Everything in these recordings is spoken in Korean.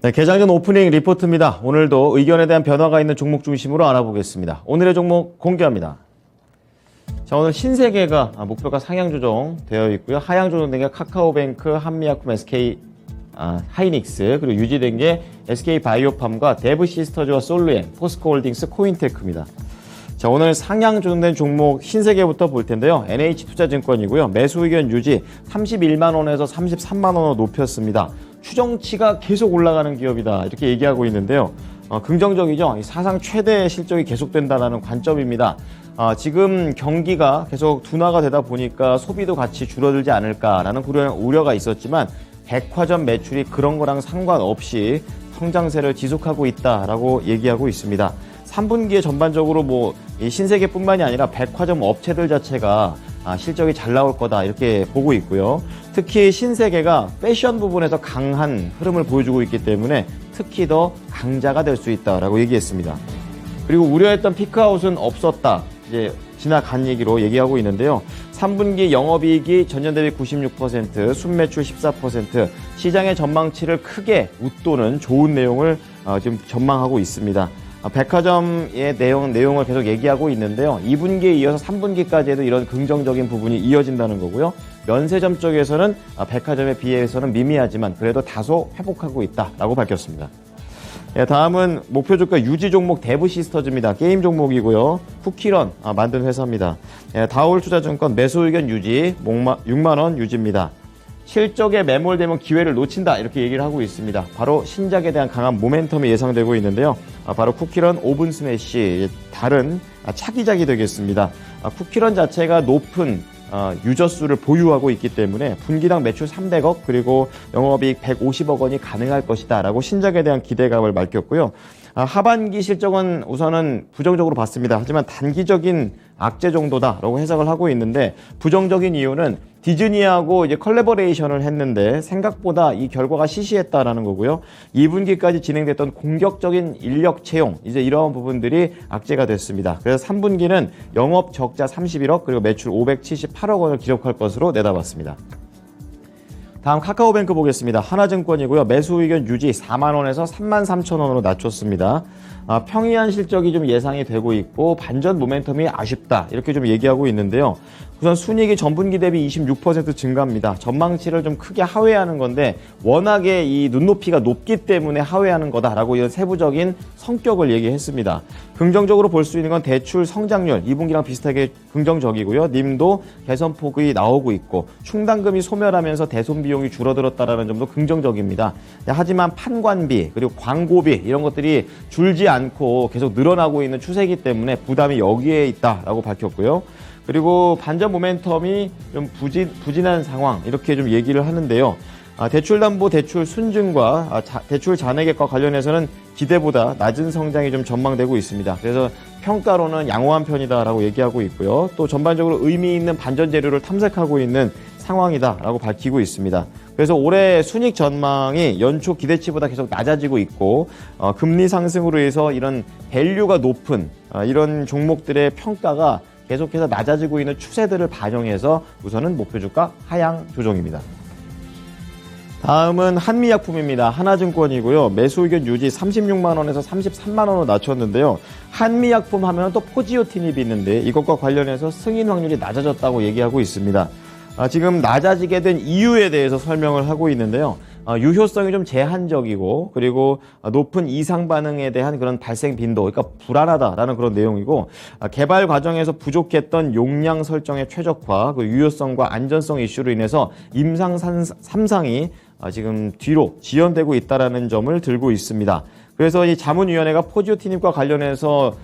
네, 개장전 오프닝 리포트입니다. 오늘도 의견에 대한 변화가 있는 종목 중심으로 알아보겠습니다. 오늘의 종목 공개합니다. 자, 오늘 신세계가 목표가 상향 조정되어 있고요. 하향 조정된 게 카카오뱅크, 한미약품, SK 하이닉스, 그리고 유지된 게 SK바이오팜과 데브시스터즈와 솔루엠, 포스코홀딩스, 코인테크입니다. 자, 오늘 상향 조정된 종목 신세계부터 볼 텐데요. NH투자증권이고요. 매수 의견 유지 31만 원에서 33만 원으로 높였습니다. 추정치가 계속 올라가는 기업이다, 이렇게 얘기하고 있는데요. 긍정적이죠. 사상 최대 실적이 계속된다는 관점입니다. 지금 경기가 계속 둔화가 되다 보니까 소비도 같이 줄어들지 않을까라는 우려가 있었지만 백화점 매출이 그런 거랑 상관없이 성장세를 지속하고 있다라고 얘기하고 있습니다. 3분기에 전반적으로 이 신세계뿐만이 아니라 백화점 업체들 자체가 실적이 잘 나올 거다, 이렇게 보고 있고요. 특히 신세계가 패션 부분에서 강한 흐름을 보여주고 있기 때문에 특히 더 강자가 될 수 있다라고 얘기했습니다. 그리고 우려했던 피크아웃은 없었다, 이제 지나간 얘기로 얘기하고 있는데요. 3분기 영업이익이 전년 대비 96%, 순매출 14%, 시장의 전망치를 크게 웃도는 좋은 내용을 지금 전망하고 있습니다. 백화점의 내용을 계속 얘기하고 있는데요. 2분기에 이어서 3분기까지에도 이런 긍정적인 부분이 이어진다는 거고요. 면세점 쪽에서는 백화점에 비해서는 미미하지만 그래도 다소 회복하고 있다라고 밝혔습니다. 다음은 목표 주가 유지 종목 데브시스터즈입니다. 게임 종목이고요. 쿠키런 만든 회사입니다. 다올투자증권 매수 의견 유지 6만 원 유지입니다. 실적에 매몰되면 기회를 놓친다, 이렇게 얘기를 하고 있습니다. 바로 신작에 대한 강한 모멘텀이 예상되고 있는데요. 바로 쿠키런 오븐 스매시, 다른 차기작이 되겠습니다. 쿠키런 자체가 높은 유저 수를 보유하고 있기 때문에 분기당 매출 300억 그리고 영업이익 150억 원이 가능할 것이다 라고 신작에 대한 기대감을 밝혔고요. 하반기 실적은 우선은 부정적으로 봤습니다. 하지만 단기적인 악재 정도다라고 해석을 하고 있는데, 부정적인 이유는 디즈니하고 이제 컬래버레이션을 했는데 생각보다 이 결과가 시시했다라는 거고요. 2분기까지 진행됐던 공격적인 인력 채용, 이제 이러한 부분들이 악재가 됐습니다. 그래서 3분기는 영업 적자 31억 그리고 매출 578억 원을 기록할 것으로 내다봤습니다. 다음 카카오뱅크 보겠습니다. 하나증권이고요. 매수 의견 유지 4만 원에서 3만 3천 원으로 낮췄습니다. 평이한 실적이 좀 예상이 되고 있고 반전 모멘텀이 아쉽다, 이렇게 좀 얘기하고 있는데요. 우선 순이익이 전분기 대비 26% 증가합니다. 전망치를 좀 크게 하회하는 건데 워낙에 이 눈높이가 높기 때문에 하회하는 거다라고 이런 세부적인 성격을 얘기했습니다. 긍정적으로 볼 수 있는 건 대출 성장률 2분기랑 비슷하게 긍정적이고요. 님도 개선폭이 나오고 있고 충당금이 소멸하면서 대손 비용이 줄어들었다라는 점도 긍정적입니다. 하지만 판관비 그리고 광고비 이런 것들이 줄지 않고 계속 늘어나고 있는 추세이기 때문에 부담이 여기에 있다라고 밝혔고요. 그리고 반전 모멘텀이 좀 부진한 상황, 이렇게 좀 얘기를 하는데요. 대출담보대출 순증과 대출 잔액액과 관련해서는 기대보다 낮은 성장이 좀 전망되고 있습니다. 그래서 평가로는 양호한 편이다라고 얘기하고 있고요. 또 전반적으로 의미 있는 반전 재료를 탐색하고 있는 상황이다라고 밝히고 있습니다. 그래서 올해 순이익 전망이 연초 기대치보다 계속 낮아지고 있고 금리 상승으로 해서 이런 밸류가 높은 이런 종목들의 평가가 계속해서 낮아지고 있는 추세들을 반영해서 우선은 목표 주가 하향 조정입니다. 다음은 한미약품입니다. 하나증권이고요. 매수 의견 유지 36만 원에서 33만 원으로 낮췄는데요. 한미약품 하면 또 포지오티닙이 있는데 이것과 관련해서 승인 확률이 낮아졌다고 얘기하고 있습니다. 지금 낮아지게 된 이유에 대해서 설명을 하고 있는데요. 유효성이 좀 제한적이고 그리고 높은 이상 반응에 대한 그런 발생 빈도, 그러니까 불안하다라는 그런 내용이고, 개발 과정에서 부족했던 용량 설정의 최적화, 그 유효성과 안전성 이슈로 인해서 임상 3상이 지금 뒤로 지연되고 있다라는 점을 들고 있습니다. 그래서 이 자문위원회가 포지오티닙과 관련해서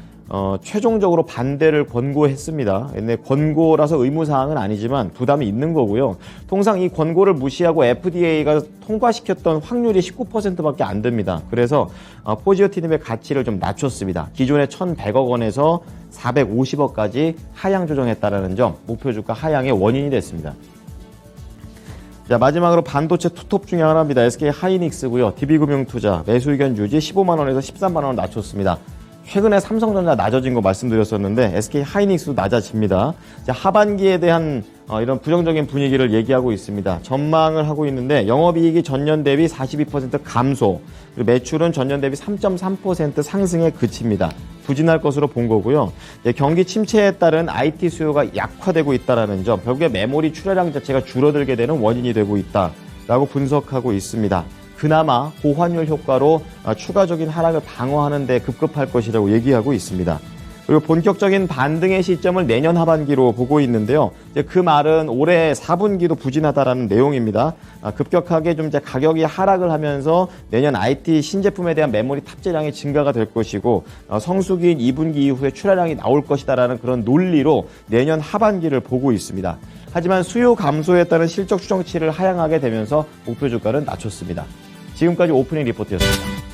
최종적으로 반대를 권고했습니다. 근데 권고라서 의무사항은 아니지만 부담이 있는 거고요. 통상 이 권고를 무시하고 FDA가 통과시켰던 확률이 19%밖에 안 됩니다. 그래서 포지오티닙의 가치를 좀 낮췄습니다. 기존의 1,100억 원에서 450억까지 하향 조정했다는 점, 목표 주가 하향의 원인이 됐습니다. 자, 마지막으로 반도체 투톱 중에 하나입니다. SK 하이닉스고요. DB금융투자 매수 의견 유지 15만 원에서 13만 원 낮췄습니다. 최근에 삼성전자 낮아진 거 말씀드렸었는데 SK 하이닉스도 낮아집니다. 하반기에 대한 이런 부정적인 분위기를 얘기하고 있습니다. 전망을 하고 있는데 영업이익이 전년 대비 42% 감소, 그리고 매출은 전년 대비 3.3% 상승에 그칩니다. 부진할 것으로 본 거고요. 경기 침체에 따른 IT 수요가 약화되고 있다는 점, 결국에 메모리 출하량 자체가 줄어들게 되는 원인이 되고 있다라고 분석하고 있습니다. 그나마 고환율 효과로 추가적인 하락을 방어하는 데 급급할 것이라고 얘기하고 있습니다. 그리고 본격적인 반등의 시점을 내년 하반기로 보고 있는데요. 그 말은 올해 4분기도 부진하다라는 내용입니다. 급격하게 좀 이제 가격이 하락을 하면서 내년 IT 신제품에 대한 메모리 탑재량이 증가가 될 것이고 성수기인 2분기 이후에 출하량이 나올 것이다라는 그런 논리로 내년 하반기를 보고 있습니다. 하지만 수요 감소에 따른 실적 추정치를 하향하게 되면서 목표 주가는 낮췄습니다. 지금까지 오프닝 리포트였습니다.